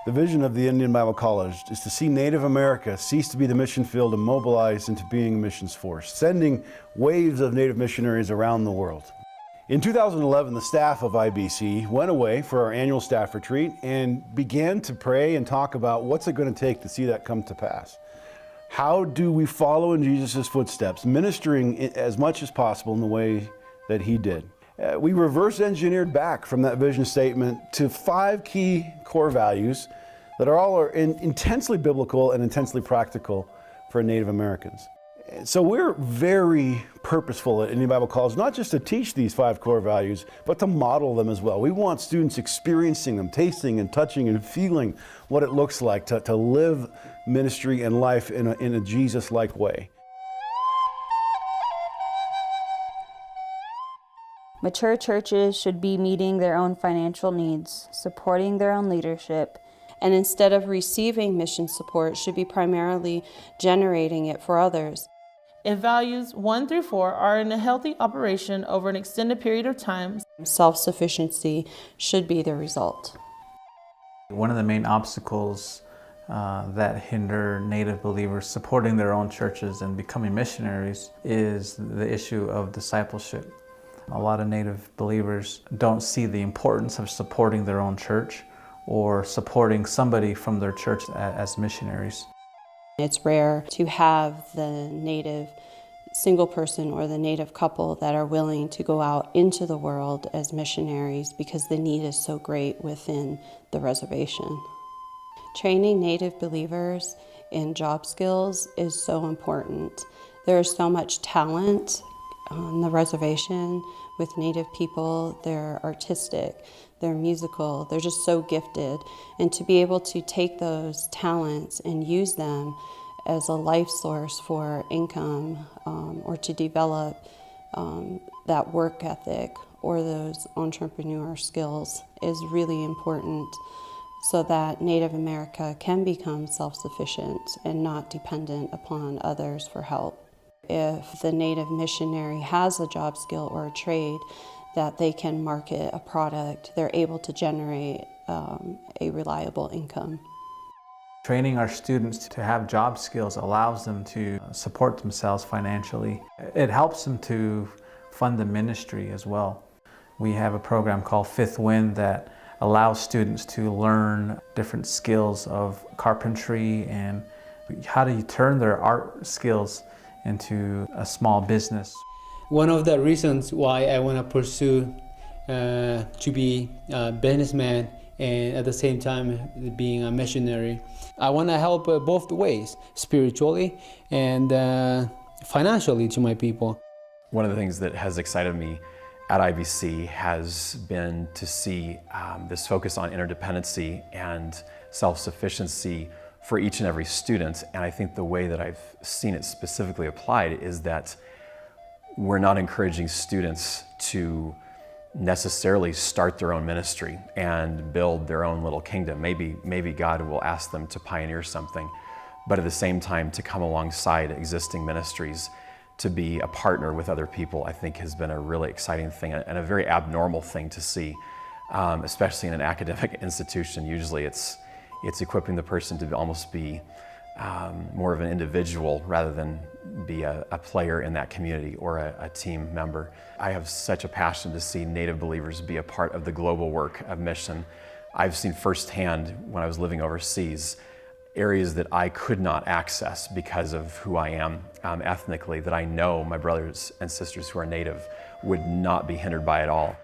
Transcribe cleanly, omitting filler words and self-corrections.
The vision of the Indian Bible College is to see Native America cease to be the mission field and mobilize into being a missions force, sending waves of Native missionaries around the world. In 2011, the staff of IBC went away for our annual staff retreat and began to pray and talk about what's it going to take to see that come to pass. How do we follow in Jesus' footsteps, ministering as much as possible in the way that he did? We reverse engineered back from that vision statement to 5 key core values that are all intensely biblical and intensely practical for Native Americans. So we're very purposeful at Indian Bible College, not just to teach these 5 core values, but to model them as well. We want students experiencing them, tasting and touching and feeling what it looks like to live ministry and life in a Jesus-like way. Mature churches should be meeting their own financial needs, supporting their own leadership, and instead of receiving mission support, should be primarily generating it for others. If values 1 through 4 are in a healthy operation over an extended period of time, self-sufficiency should be the result. One of the main obstacles that hinder Native believers supporting their own churches and becoming missionaries is the issue of discipleship. A lot of Native believers don't see the importance of supporting their own church or supporting somebody from their church as missionaries. It's rare to have the Native single person or the Native couple that are willing to go out into the world as missionaries because the need is so great within the reservation. Training Native believers in job skills is so important. There is so much talent on the reservation with Native people. They're artistic, they're musical, they're just so gifted. And to be able to take those talents and use them as a life source for income or to develop that work ethic or those entrepreneur skills is really important so that Native America can become self-sufficient and not dependent upon others for help. If the Native missionary has a job skill or a trade that they can market a product, they're able to generate a reliable income. Training our students to have job skills allows them to support themselves financially. It helps them to fund the ministry as well. We have a program called Fifth Wind that allows students to learn different skills of carpentry and how do you turn their art skills into a small business. One of the reasons why I want to pursue to be a businessman and at the same time being a missionary, I want to help both ways, spiritually and financially to my people. One of the things that has excited me at IBC has been to see this focus on interdependency and self-sufficiency for each and every student. And I think the way that I've seen it specifically applied is that we're not encouraging students to necessarily start their own ministry and build their own little kingdom. Maybe God will ask them to pioneer something, but at the same time to come alongside existing ministries, to be a partner with other people, I think has been a really exciting thing and a very abnormal thing to see, especially in an academic institution. Usually it's equipping the person to almost be more of an individual rather than be a player in that community or a team member. I have such a passion to see Native believers be a part of the global work of mission. I've seen firsthand when I was living overseas areas that I could not access because of who I am ethnically, that I know my brothers and sisters who are Native would not be hindered by at all.